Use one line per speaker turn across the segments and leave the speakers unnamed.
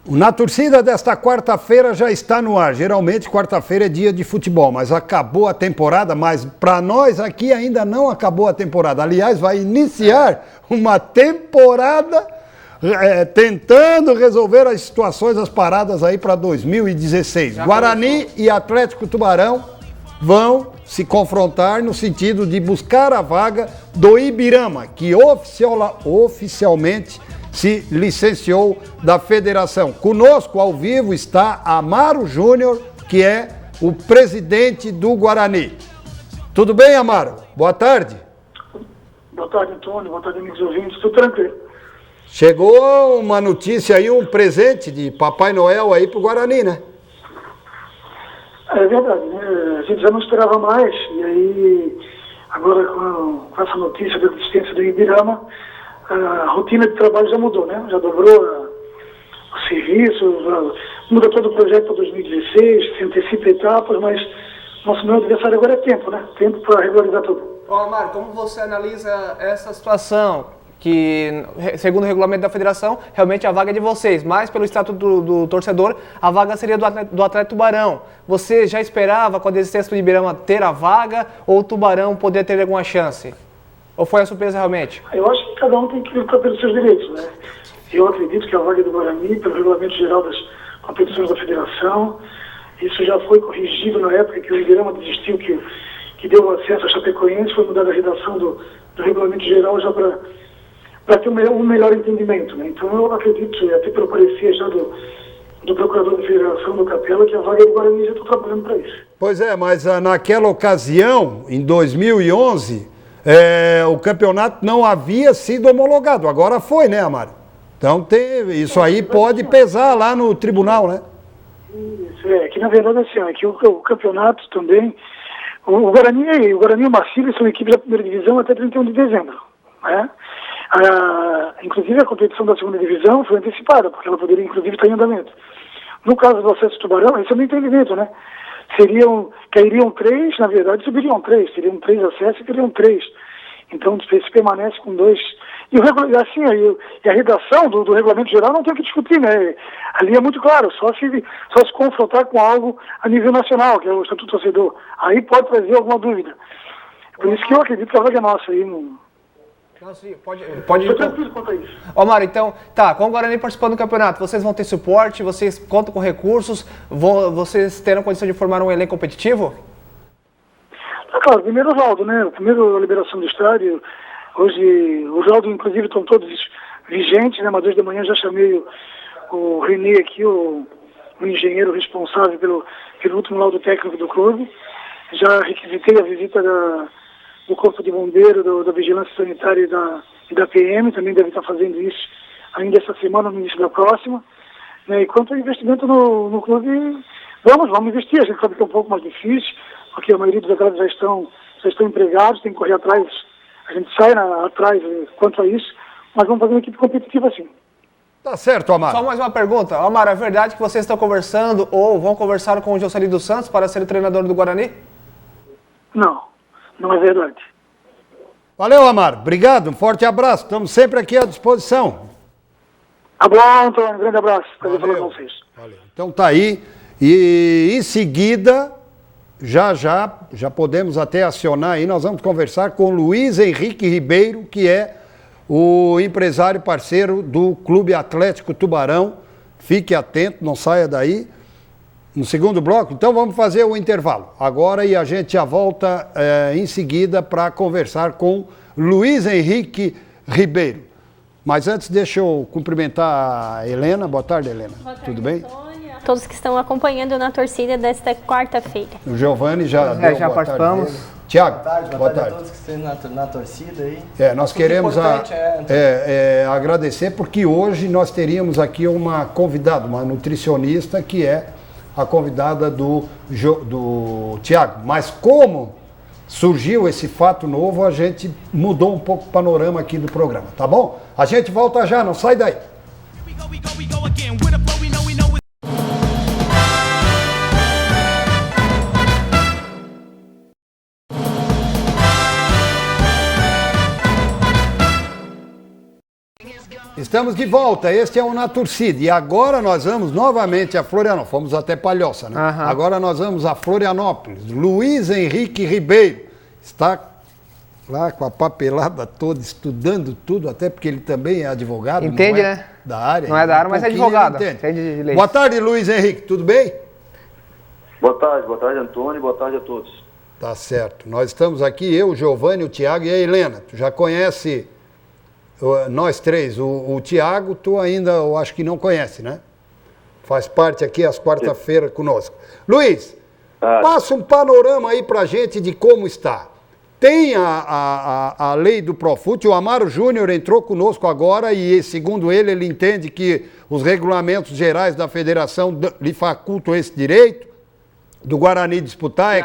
Na torcida desta quarta-feira já está no ar. Geralmente quarta-feira é dia de futebol, mas acabou a temporada, mas para nós aqui ainda não acabou a temporada. Aliás, vai iniciar uma temporada tentando resolver as situações, as paradas aí para 2016. Guarani e Atlético Tubarão vão se confrontar no sentido de buscar a vaga do Ibirama, que oficialmente se licenciou da federação. Conosco ao vivo está Amaro Júnior, que é o presidente do Guarani. Tudo bem, Amaro? Boa tarde.
Boa tarde, Antônio. Boa tarde, amigos ouvintes. Tudo tranquilo.
Chegou uma notícia aí, um presente de Papai Noel aí pro Guarani, né?
É verdade, né? A gente já não esperava mais, e aí, agora com essa notícia da existência do Ibirama, a rotina de trabalho já mudou, né? Já dobrou o serviço, muda todo o projeto para 2016, se antecipa etapas, mas nosso meu adversário agora é tempo, né? Tempo para regularizar tudo.
Ô, Amaro, como você analisa essa situação? Que, segundo o regulamento da federação, realmente a vaga é de vocês, mas pelo estatuto do torcedor, a vaga seria do Atlético Tubarão. Você já esperava, com a desistência do Ibirama, ter a vaga, ou o Tubarão poder ter alguma chance? Ou foi a surpresa realmente?
Eu acho que cada um tem que lutar pelos seus direitos, né? Eu acredito que a vaga é do Guarani, pelo regulamento geral das competições da federação, isso já foi corrigido na época que o Ibirama desistiu, que deu acesso a Chapecoense, foi mudada a redação do regulamento geral já para ter um melhor entendimento, né? Então eu acredito, até pelo parecer já do procurador da federação, do Capela, que a vaga do Guarani já está trabalhando para isso.
Pois é, mas naquela ocasião, em 2011, o campeonato não havia sido homologado. Agora foi, né, Amaro? Então isso aí pode pesar lá no tribunal, né?
Isso, que na verdade assim, é que o campeonato também, o Guarani e o Marcílio são equipes da primeira divisão até 31 de dezembro, né? Inclusive a competição da segunda divisão foi antecipada, porque ela poderia inclusive estar em andamento. No caso do acesso Tubarão, esse é o meu entendimento, né? Cairiam 3, na verdade subiriam 3, seriam 3 acessos e teriam 3. Então se permanece com 2. E a redação do regulamento geral não tem o que discutir, né? Ali é muito claro, só se confrontar com algo a nível nacional, que é o Estatuto do Torcedor. Aí pode trazer alguma dúvida. Por isso que eu acredito que a vaga é nossa aí.
Não, sim, pode
Estou tranquilo quanto a isso.
Ó, Mário, então, com o Guarani participando do campeonato, vocês vão ter suporte, vocês contam com recursos, vocês terão condição de formar um elenco competitivo?
Claro, primeiro o Valdo, né? Primeiro a liberação do estádio. Hoje, o Valdo, inclusive, estão todos vigentes, né? Mas 2 da manhã já chamei o Renê aqui, o engenheiro responsável pelo último laudo técnico do clube. Já requisitei a visita do Corpo de Bombeiro, da Vigilância Sanitária e da PM, também deve estar fazendo isso ainda essa semana, no início da próxima. Né? E quanto ao investimento no clube, vamos investir. A gente sabe que é um pouco mais difícil, porque a maioria dos atletas já estão empregados, tem que correr atrás, a gente sai atrás quanto a isso, mas vamos fazer uma equipe competitiva assim.
Tá certo, Amaro.
Só mais uma pergunta. Amaro, é verdade que vocês estão conversando ou vão conversar com o Jocelyn dos Santos para ser o treinador do Guarani?
Não é verdade.
Valeu, Amaro. Obrigado, um forte abraço. Estamos sempre aqui à disposição.
Tá bom, Antônio. Um grande abraço. Prazer falar com vocês.
Valeu. Então tá aí. E em seguida, já podemos até acionar aí, nós vamos conversar com Luiz Henrique Ribeiro, que é o empresário parceiro do Clube Atlético Tubarão. Fique atento, não saia daí. No segundo bloco, então vamos fazer o intervalo agora e a gente já volta em seguida para conversar com Luiz Henrique Ribeiro. Mas antes deixa eu cumprimentar a Helena. Boa tarde, Helena.
Boa tarde,
tudo bem?
Antônio, a todos que estão acompanhando na torcida desta quarta-feira.
O Giovanni já deu
já
boa
participamos.
Tarde. Tiago,
boa tarde a todos que estão na torcida aí.
Nós queremos agradecer porque hoje nós teríamos aqui uma convidada, uma nutricionista que é a convidada do Tiago. Mas como surgiu esse fato novo, a gente mudou um pouco o panorama aqui do programa, tá bom? A gente volta já, não sai daí. Estamos de volta, este é o Na Torcida. E agora nós vamos novamente a Florianópolis. Fomos até Palhoça, né?
Aham.
Agora nós vamos a Florianópolis. Luiz Henrique Ribeiro está lá com a papelada toda, estudando tudo, até porque ele também é advogado.
Entende,
não é
né?
Da área.
Não é da área, mas é
pouquinho ele
advogado.
entende.
Entende de leis.
Boa tarde, Luiz Henrique, tudo bem?
Boa tarde, Antônio, boa tarde a todos.
Tá certo. Nós estamos aqui, eu, o Giovanni, o Tiago e a Helena. Tu já conhece nós três. O Tiago, tu ainda, eu acho que não conhece, né? Faz parte aqui às quarta-feiras conosco. Luiz, passa um panorama aí pra gente de como está. Tem a lei do Profut, o Amaro Júnior entrou conosco agora e, segundo ele entende que os regulamentos gerais da federação lhe facultam esse direito do Guarani disputar.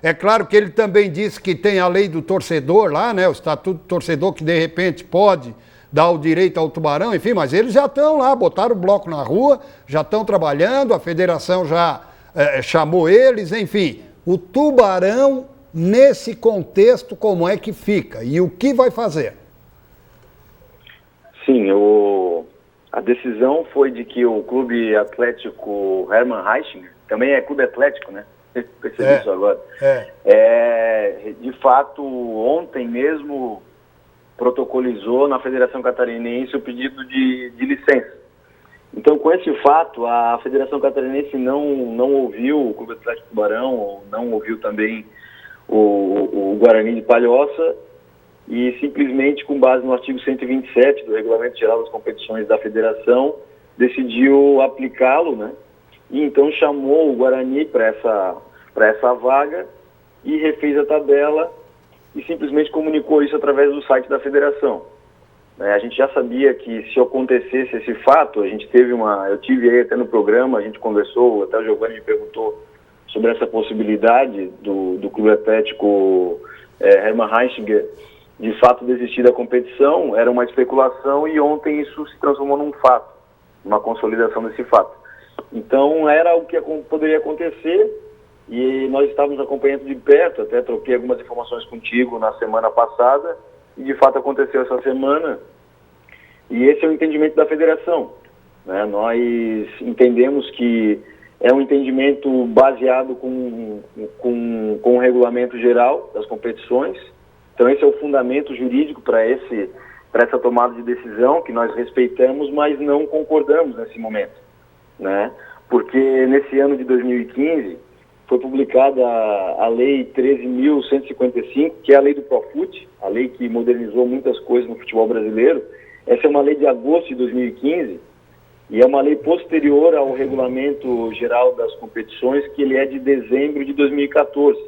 É claro que ele também disse que tem a lei do torcedor lá, né? O estatuto do torcedor que de repente pode dar o direito ao Tubarão, enfim, mas eles já estão lá, botaram o bloco na rua, já estão trabalhando, a federação já chamou eles, enfim. O Tubarão, nesse contexto, como é que fica? E o que vai fazer?
Sim, a decisão foi de que o Clube Atlético Hermann Heichinger, também é Clube Atlético, né? Percebi isso agora. De fato, ontem mesmo protocolizou na Federação Catarinense o pedido de licença. Então, com esse fato, a Federação Catarinense não ouviu o Clube Atlético Tubarão, não ouviu também o Guarani de Palhoça, e simplesmente, com base no artigo 127 do Regulamento Geral das Competições da Federação, decidiu aplicá-lo, né? E então chamou o Guarani para essa vaga e refez a tabela e simplesmente comunicou isso através do site da Federação. A gente já sabia que se acontecesse esse fato, eu tive aí até no programa, a gente conversou, até o Giovanni me perguntou sobre essa possibilidade do Clube Atlético Hermann Heichinger de fato desistir da competição. Era uma especulação e ontem isso se transformou num fato, uma consolidação desse fato. Então era o que poderia acontecer e nós estávamos acompanhando de perto, até troquei algumas informações contigo na semana passada e de fato aconteceu essa semana. E esse é o entendimento da federação, né? Nós entendemos que é um entendimento baseado com o regulamento geral das competições. Então esse é o fundamento jurídico para essa tomada de decisão, que nós respeitamos, mas não concordamos nesse momento, né? Porque nesse ano de 2015 foi publicada a Lei 13.155, que é a lei do Profut, a lei que modernizou muitas coisas no futebol brasileiro. Essa é uma lei de agosto de 2015 e é uma lei posterior ao Regulamento Geral das Competições, que ele é de dezembro de 2014.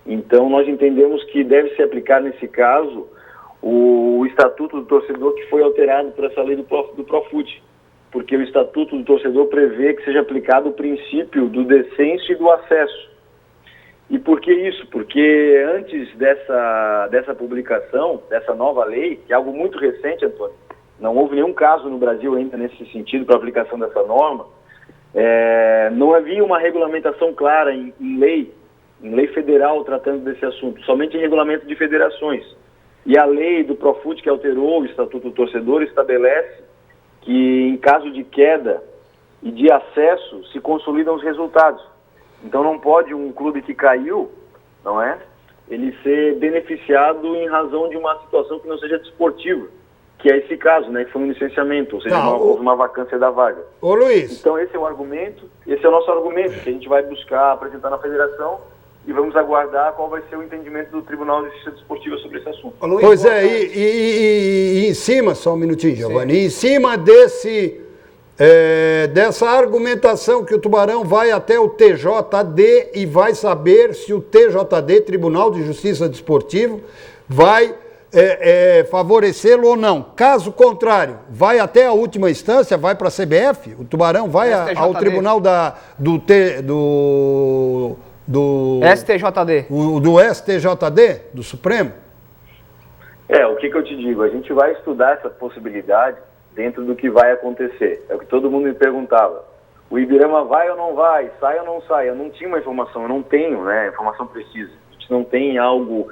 Então nós entendemos que deve se aplicar nesse caso o Estatuto do Torcedor, que foi alterado por essa lei do Profut, porque o Estatuto do Torcedor prevê que seja aplicado o princípio do descenso e do acesso. E por que isso? Porque antes dessa publicação, dessa nova lei, que é algo muito recente, Antônio, não houve nenhum caso no Brasil ainda nesse sentido para a aplicação dessa norma, não havia uma regulamentação clara em lei federal tratando desse assunto, somente em regulamento de federações. E a lei do Profut, que alterou o Estatuto do Torcedor, estabelece que em caso de queda e de acesso se consolidam os resultados. Então não pode um clube que caiu, não é, ele ser beneficiado em razão de uma situação que não seja desportiva, que é esse caso, né, que foi um licenciamento, ou seja, houve uma vacância da vaga.
Ô Luiz.
Então esse é o nosso argumento, que a gente vai buscar apresentar na federação e vamos aguardar qual vai ser o entendimento do Tribunal de Justiça Desportiva sobre esse assunto.
Luiz, pois e em cima, só um minutinho, Giovanni, em cima dessa argumentação que o Tubarão vai até o TJD e vai saber se o TJD, Tribunal de Justiça Desportivo, vai favorecê-lo ou não. Caso contrário, vai até a última instância, vai para a CBF, o Tubarão vai ao Tribunal do
STJD.
Do STJD, do Supremo?
O que eu te digo? A gente vai estudar essa possibilidade dentro do que vai acontecer. É o que todo mundo me perguntava. O Ibirama vai ou não vai? Sai ou não sai? Eu não tinha uma informação, eu não tenho, né, informação precisa. A gente não tem algo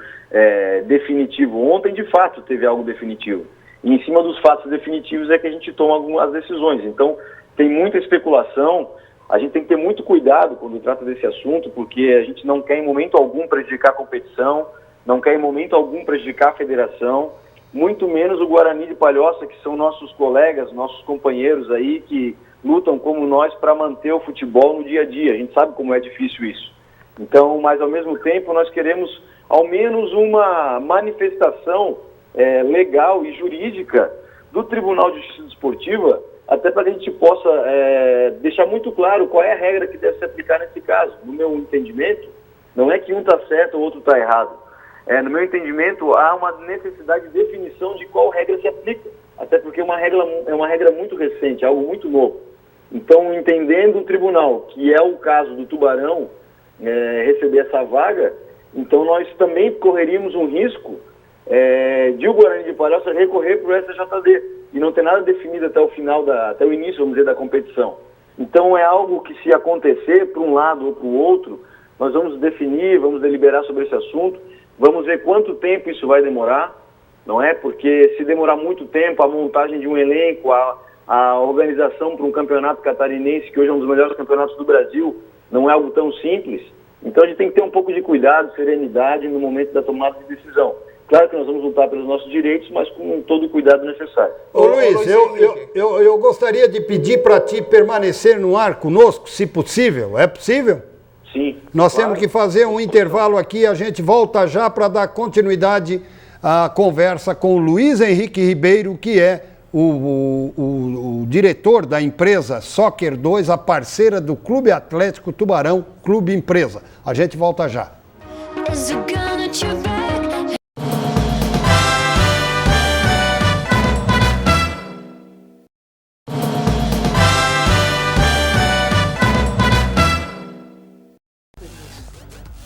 definitivo. Ontem, de fato, teve algo definitivo. E em cima dos fatos definitivos é que a gente toma algumas decisões. Então, tem muita especulação, a gente tem que ter muito cuidado quando trata desse assunto, porque a gente não quer em momento algum prejudicar a competição, não quer em momento algum prejudicar a federação, muito menos o Guarani de Palhoça, que são nossos colegas, nossos companheiros aí, que lutam como nós para manter o futebol no dia a dia. A gente sabe como é difícil isso. Então, mas ao mesmo tempo, nós queremos ao menos uma manifestação legal e jurídica do Tribunal de Justiça Desportiva, até para que a gente possa deixar muito claro qual é a regra que deve se aplicar nesse caso. No meu entendimento, não é que um está certo ou o outro está errado. No meu entendimento, há uma necessidade de definição de qual regra se aplica, até porque é uma regra muito recente, algo muito novo. Então, entendendo o tribunal, que é o caso do Tubarão receber essa vaga, então nós também correríamos um risco de o Guarani de Palhoça recorrer para o STJD e não ter nada definido até o final, até o início, vamos dizer, da competição. Então é algo que, se acontecer para um lado ou para o outro, nós vamos definir, vamos deliberar sobre esse assunto, vamos ver quanto tempo isso vai demorar, não é? Porque se demorar muito tempo, a montagem de um elenco, a organização para um campeonato catarinense, que hoje é um dos melhores campeonatos do Brasil, não é algo tão simples. Então a gente tem que ter um pouco de cuidado, serenidade no momento da tomada de decisão. Claro que nós vamos lutar pelos nossos direitos, mas com todo o cuidado necessário.
Ô Luiz, eu gostaria de pedir para ti permanecer no ar conosco, se possível. É possível?
Sim.
Nós temos que fazer um intervalo aqui, a gente volta já para dar continuidade à conversa com o Luiz Henrique Ribeiro, que é o diretor da empresa Soccer 2, a parceira do Clube Atlético Tubarão, Clube Empresa. A gente volta já.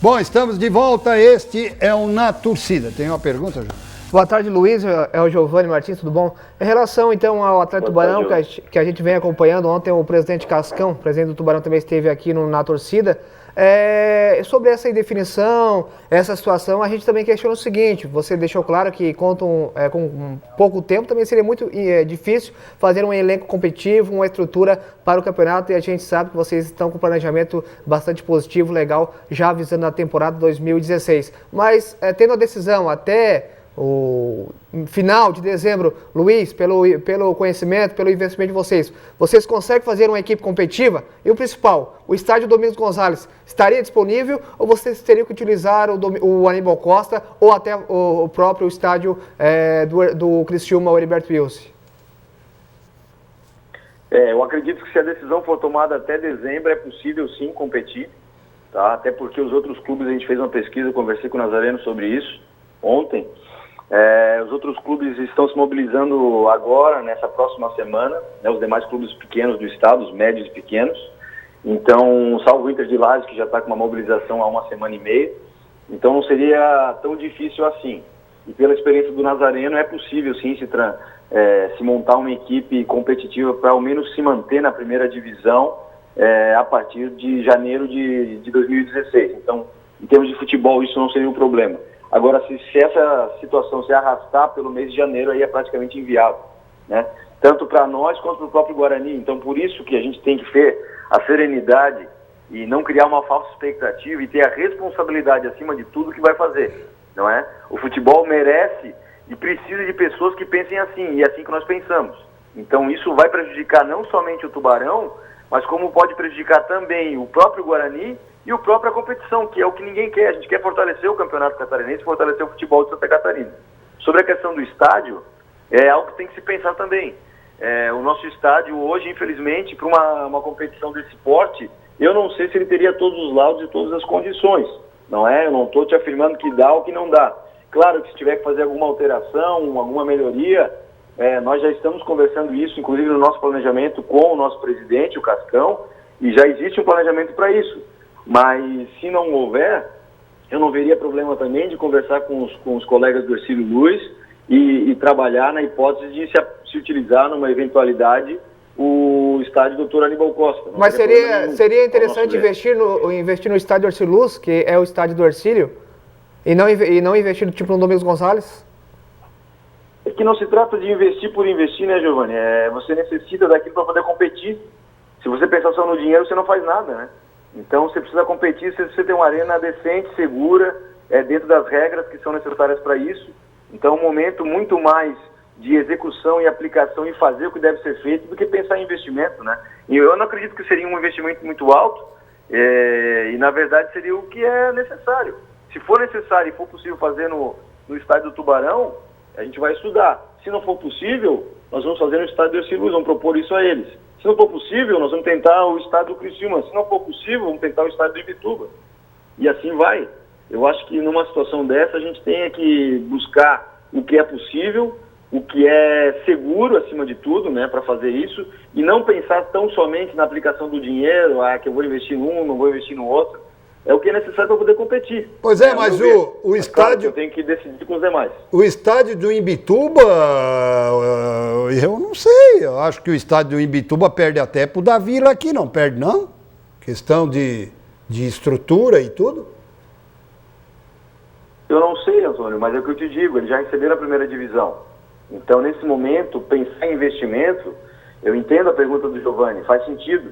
Bom, estamos de volta, este é o Na Torcida. Tem uma pergunta, João?
Boa tarde, Luiz, é o Giovanni Martins, tudo bom? Em relação, então, ao Atlético Tubarão, que a gente vem acompanhando, ontem o presidente Cascão, presidente do Tubarão, também esteve aqui Na Torcida, sobre essa indefinição, essa situação, a gente também questiona o seguinte: você deixou claro que com pouco tempo também seria muito difícil fazer um elenco competitivo, uma estrutura para o campeonato, e a gente sabe que vocês estão com um planejamento bastante positivo, legal, já visando a temporada 2016. Mas, tendo a decisão até o final de dezembro, Luiz, pelo conhecimento, pelo investimento de vocês conseguem fazer uma equipe competitiva? E o principal, o estádio Domingos Gonçalves estaria disponível, ou vocês teriam que utilizar o Aníbal Costa ou até o próprio estádio do Criciúma, o Heriberto Wilson?
Eu acredito que, se a decisão for tomada até dezembro, é possível sim competir, tá? Até porque os outros clubes, a gente fez uma pesquisa, conversei com o Nazareno sobre isso ontem. Os outros clubes estão se mobilizando agora, nessa próxima semana, né, os demais clubes pequenos do estado, os médios e pequenos. Então, salvo o Inter de Lages, que já está com uma mobilização há 1 semana e meia. Então, não seria tão difícil assim. E pela experiência do Nazareno, é possível sim se montar uma equipe competitiva para ao menos se manter na primeira divisão a partir de janeiro de 2016. Então, em termos de futebol, isso não seria um problema. Agora, se essa situação se arrastar pelo mês de janeiro, aí é praticamente inviável, né? Tanto para nós quanto para o próprio Guarani. Então, por isso que a gente tem que ter a serenidade e não criar uma falsa expectativa e ter a responsabilidade, acima de tudo, que vai fazer, não é? O futebol merece e precisa de pessoas que pensem assim, e é assim que nós pensamos. Então, isso vai prejudicar não somente o Tubarão, mas como pode prejudicar também o próprio Guarani e a própria competição, que é o que ninguém quer. A gente quer fortalecer o campeonato catarinense, fortalecer o futebol de Santa Catarina. Sobre a questão do estádio, é algo que tem que se pensar também. O nosso estádio hoje, infelizmente, para uma competição desse porte, eu não sei se ele teria todos os laudos e todas as condições, não é? Eu não estou te afirmando que dá ou que não dá. Claro que, se tiver que fazer alguma alteração, alguma melhoria, nós já estamos conversando isso, inclusive no nosso planejamento com o nosso presidente, o Cascão, e já existe um planejamento para isso. Mas, se não houver, eu não veria problema também de conversar com os colegas do Ercílio Luz e trabalhar na hipótese de se utilizar, numa eventualidade, o estádio Dr. Aníbal Costa.
Mas seria interessante investir no estádio Ercílio Luz, que é o estádio do Ercílio, e não investir no Domingos Gonçalves?
É que não se trata de investir por investir, né, Giovanni? Você necessita daquilo para poder competir. Se você pensar só no dinheiro, você não faz nada, né? Então você precisa competir se você tem uma arena decente, segura, dentro das regras que são necessárias para isso. Então um momento muito mais de execução e aplicação e fazer o que deve ser feito do que pensar em investimento, né? E eu não acredito que seria um investimento muito alto, e na verdade seria o que é necessário. Se for necessário e for possível fazer no estádio do Tubarão, a gente vai estudar. Se não for possível, nós vamos fazer no estádio do Ercílio Luz, vamos propor isso a eles. Se não for possível, nós vamos tentar o estádio do Criciúma. Se não for possível, vamos tentar o estádio do Imbituba. E assim vai. Eu acho que numa situação dessa a gente tem que buscar o que é possível, o que é seguro acima de tudo, né, para fazer isso, e não pensar tão somente na aplicação do dinheiro, que eu vou investir num, não vou investir no outro. É o que é necessário para poder competir.
Pois é, mas o estádio...
Eu tenho que decidir com os demais.
O estádio do Imbituba, eu não sei. Eu acho que o estádio do Imbituba perde até pro da Vila aqui, não perde não? Questão de estrutura e tudo.
Eu não sei, Antônio, mas é o que eu te digo, eles já receberam a primeira divisão. Então, nesse momento, pensar em investimento, eu entendo a pergunta do Giovanni, faz sentido.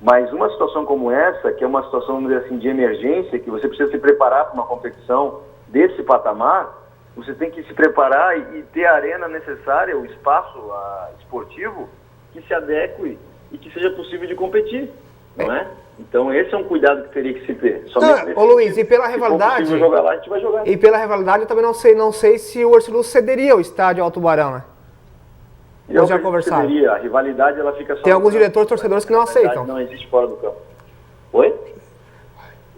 Mas uma situação como essa, que é uma situação, vamos dizer assim, de emergência, que você precisa se preparar para uma competição desse patamar, você tem que se preparar e ter a arena necessária, o espaço esportivo, que se adeque e que seja possível de competir, não é? Então esse é um cuidado que teria que se ter.
Ô Luiz, e pela rivalidade...
Se for jogar lá, a gente vai jogar.
E pela rivalidade eu também não sei se o Ercílio Luz cederia o estádio ao Tubarão, né?
Eu já conversaram. A rivalidade ela fica só.
Tem alguns diretores torcedores que não aceitam.
Não existe fora do campo. Oi?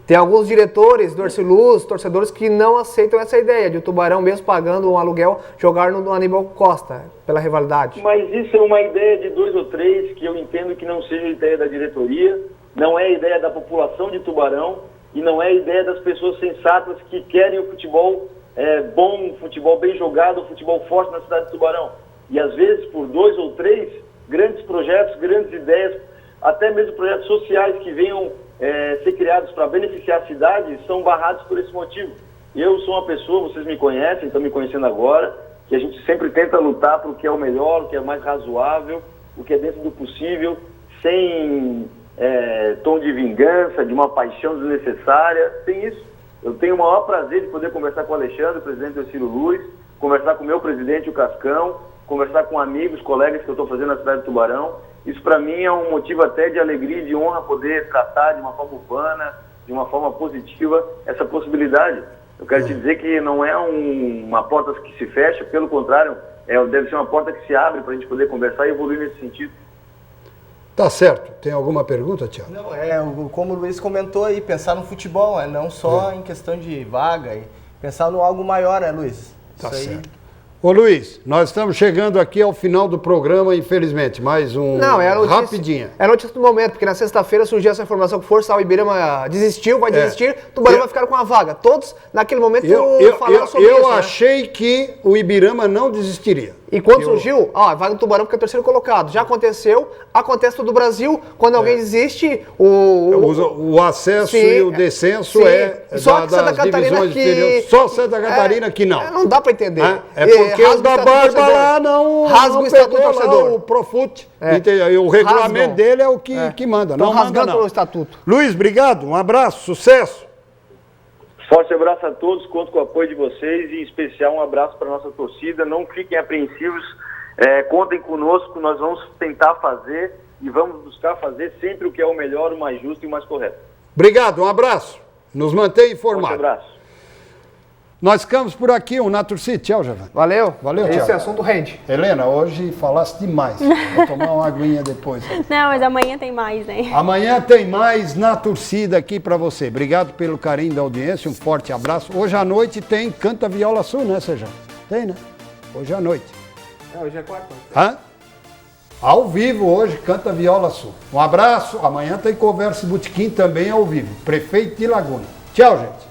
Tem alguns diretores do Ercílio Luz, torcedores que não aceitam essa ideia de o Tubarão, mesmo pagando um aluguel, jogar no Aníbal Costa, pela rivalidade.
Mas isso é uma ideia de 2 ou 3 que eu entendo que não seja ideia da diretoria, não é ideia da população de Tubarão e não é ideia das pessoas sensatas que querem o futebol bom, futebol bem jogado, futebol forte na cidade de Tubarão. E às vezes por 2 ou 3 grandes projetos, grandes ideias, até mesmo projetos sociais que venham ser criados para beneficiar a cidade, são barrados por esse motivo. Eu sou uma pessoa, vocês me conhecem, estão me conhecendo agora, que a gente sempre tenta lutar para o que é o melhor, o que é mais razoável, o que é dentro do possível, sem tom de vingança, de uma paixão desnecessária, tem isso. Eu tenho o maior prazer de poder conversar com o Alexandre, o presidente do Ercílio Luz, conversar com o meu presidente, o Cascão, conversar com amigos, colegas que eu estou fazendo na cidade de Tubarão. Isso para mim é um motivo até de alegria e de honra poder tratar de uma forma urbana, de uma forma positiva, essa possibilidade. Eu quero te dizer que não é uma porta que se fecha, pelo contrário, deve ser uma porta que se abre para a gente poder conversar e evoluir nesse sentido.
Tá certo. Tem alguma pergunta, Thiago?
Não, como o Luiz comentou aí, pensar no futebol, não só em questão de vaga, pensar no algo maior, Luiz?
Tá certo. Ô Luiz, nós estamos chegando aqui ao final do programa, infelizmente, mais um rapidinho.
É a notícia do momento, porque na sexta-feira surgiu essa informação que Força Ibirama desistiu, vai desistir, Tubarão vai ficar com a vaga. Todos, naquele momento, falaram sobre isso.
Eu achei que o Ibirama não desistiria.
E quando surgiu, a vaga do Tubarão porque é o terceiro colocado. Já aconteceu, acontece todo o Brasil, quando alguém desiste,
o acesso e o descenso
só das divisões inferiores.
Só Santa Catarina que não.
Não dá para entender.
Porque o da Barba lá não
rasga o estatuto do torcedor.
O Profut. O regulamento dele é o que manda. Não rasgando
o estatuto.
Luiz, obrigado. Um abraço, sucesso.
Forte abraço a todos, conto com o apoio de vocês e em especial um abraço para a nossa torcida. Não fiquem apreensivos, contem conosco, nós vamos tentar fazer e vamos buscar fazer sempre o que é o melhor, o mais justo e o mais correto.
Obrigado, um abraço. Nos mantém informados.
Um abraço.
Nós ficamos por aqui, Na Torcida. Tchau, Giovanni.
Valeu,
Tiago.
Esse assunto rende.
Helena, hoje falaste demais. Vou tomar uma aguinha depois.
Não, mas amanhã tem mais, né?
Amanhã tem mais Na Torcida aqui para você. Obrigado pelo carinho da audiência, um forte abraço. Hoje à noite tem Canta Viola Sul, né, Sejão? Tem, né? Hoje à noite.
Hoje é quarta.
Ao vivo hoje, Canta Viola Sul. Um abraço, amanhã tem Conversa Botequim também ao vivo. Prefeito de Laguna. Tchau, gente.